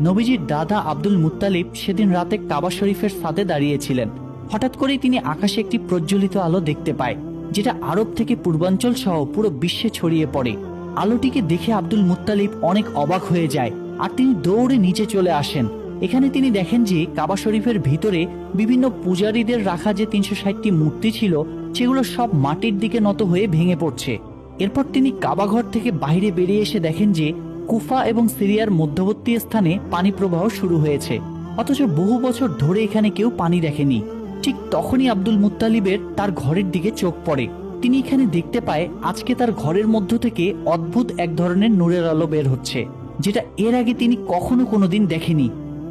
নবীজির দাদা Abdul Muttalib সেদিন রাতে কাবা শরীফের ছাদে দাঁড়িয়েছিলেন। হঠাৎ করেই তিনি আকাশে একটি প্রজ্বলিত আলো দেখতে পায়, যেটা আরব থেকে পূর্বাঞ্চল সহ পুরো বিশ্বে ছড়িয়ে পড়ে। আলোটিকে দেখে আব্দুল মুত্তালিব অনেক অবাক হয়ে যায়, আর তিনি দৌড়ে নিচে চলে আসেন। এখানে তিনি দেখেন যে কাবা শরীফের ভিতরে বিভিন্ন পূজারীদের রাখা যে ৩৬০টি মূর্তি ছিল, সেগুলো সব মাটির দিকে নত হয়ে ভেঙে পড়ছে। এরপর তিনি কাবাঘর থেকে বাইরে বেরিয়ে এসে দেখেন যে কুফা এবং সিরিয়ার মধ্যবর্তী স্থানে পানি প্রবাহ শুরু হয়েছে, অথচ বহু বছর ধরে এখানে কেউ পানি দেখেনি। ঠিক তখনই আব্দুল মুত্তালিবের তার ঘরের দিকে চোখ পড়ে। তিনি এখানে দেখতে পায় আজকে তার ঘরের মধ্য থেকে অদ্ভুত এক ধরনের নূরের আলো বের হচ্ছে, যেটা এর আগে তিনি কখনো কোনোদিন দেখেনি।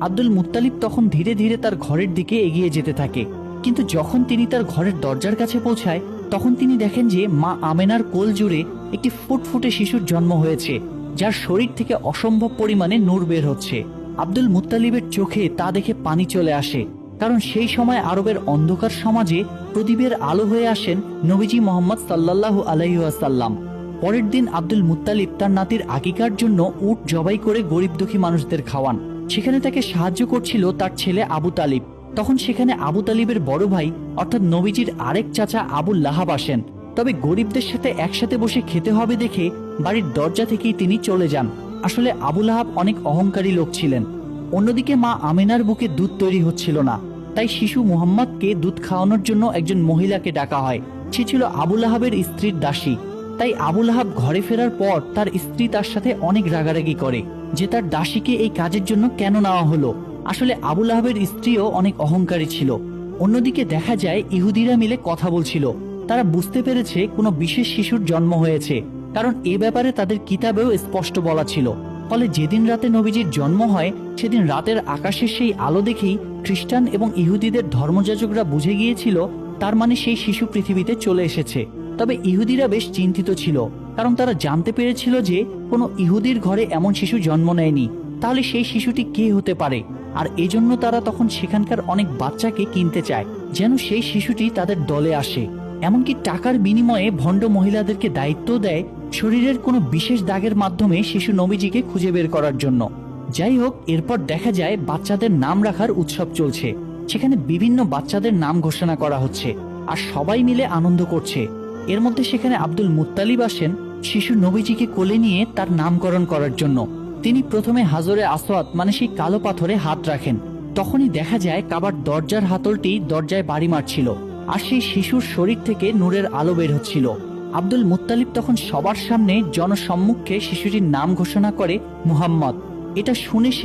আব্দুল মুত্তালিব তখন ধীরে ধীরে তার ঘরের দিকে এগিয়ে যেতে থাকে, কিন্তু যখন তিনি তার ঘরের দরজার কাছে পৌঁছায় তখন তিনি দেখেন যে মা আমেনার কোল জুড়ে একটি ফুটফুটে শিশুর জন্ম হয়েছে, যার শরীর থেকে অসম্ভব পরিমাণে নূর বের হচ্ছে। আব্দুল মুত্তালিবের চোখে তা দেখে পানি চলে আসে, কারণ সেই সময় আরবের অন্ধকার সমাজে প্রদীপের আলো হয়ে আসেন নবীজি মোহাম্মদ সাল্লাল্লাহু আলাইহি ওয়াসাল্লাম। পরের দিন আব্দুল মুত্তালিব তার নাতির আকিকার জন্য উট জবাই করে গরিব দুঃখী মানুষদের খাওয়ান। সেখানে তাকে সাহায্য করছিল তার ছেলে আবু তালিব। তখন সেখানে আবু তালিবের বড় ভাই অর্থাৎ নবীজির আরেক চাচা আবুল লাহাব আসেন। তবে গরিবদের সাথে একসাথে বসে খেতে হবে দেখে বাড়ির দরজা থেকেই তিনি চলে যান। আসলে আবু লাহাব অনেক অহংকারী লোক ছিলেন। অন্যদিকে মা আমেনার বুকে দুধ তৈরি হচ্ছিল না, তাই শিশু মুহাম্মদকে দুধ খাওয়ানোর জন্য একজন মহিলাকে ডাকা হয়। সে ছিল আবু লাহাবের স্ত্রীর দাসী। তাই আবু লাহাব ঘরে ফেরার পর তার স্ত্রী তার সাথে অনেক রাগারাগি করে যে তার দাসীকে এই কাজের জন্য কেন নেওয়া হলো। আসলে আবু লাহাবের স্ত্রীও অনেক অহংকারী ছিল। অন্যদিকে দেখা যায় ইহুদিরা মিলে কথা বলছিল। তারা বুঝতে পেরেছে কোনো বিশেষ শিশুর জন্ম হয়েছে, কারণ এ ব্যাপারে তাদের কিতাবেও স্পষ্ট বলা ছিল। ফলে যেদিন রাতে নবীজির জন্ম হয় সেদিন রাতের আকাশের সেই আলো দেখেই খ্রিস্টান এবং ইহুদিদের ধর্মযাজকরা বুঝে গিয়েছিল তার মানে সেই শিশু পৃথিবীতে চলে এসেছে। তবে ইহুদিরা বেশ চিন্তিত ছিল, কারণ তারা জানতে পেরেছিল যে কোনো ইহুদির ঘরে এমন শিশু জন্ম নেয়নি। তাহলে সেই শিশুটি কে হতে পারে? আর এজন্য তারা তখন সেখানকার অনেক বাচ্চাকে কিনতে চায়, যেন সেই শিশুটি তাদের দলে আসে। এমনকি টাকার বিনিময়ে ভণ্ড মহিলাদেরকে দায়িত্ব দেয় শরীরের কোনো বিশেষ দাগের মাধ্যমে শিশু নবীজিকে খুঁজে বের করার জন্য। যাই হোক, এরপর দেখা যায় বাচ্চাদের নাম রাখার উৎসব চলছে। সেখানে বিভিন্ন বাচ্চাদের নাম ঘোষণা করা হচ্ছে, আর সবাই মিলে আনন্দ করছে। এর মধ্যে সেখানে আব্দুল মুত্তালিব আসেন শিশু নবীজিকে কোলে নিয়ে তার নামকরণ করার জন্য। তিনি প্রথমে হাজরে আসওয়াদ মানে সেই কালো পাথরে হাত রাখেন। তখনই দেখা যায় কাবার দরজার হাতলটি দরজায় বাড়ি মারছিল, আর সেই শিশুর শরীর থেকে নূরের আলো বের হচ্ছিল। আব্দুল মুত্তালিব তখন সবার সামনে জনসম্মুখে শিশুটির নাম ঘোষণা করে মুহাম্মদ। এটা শুনে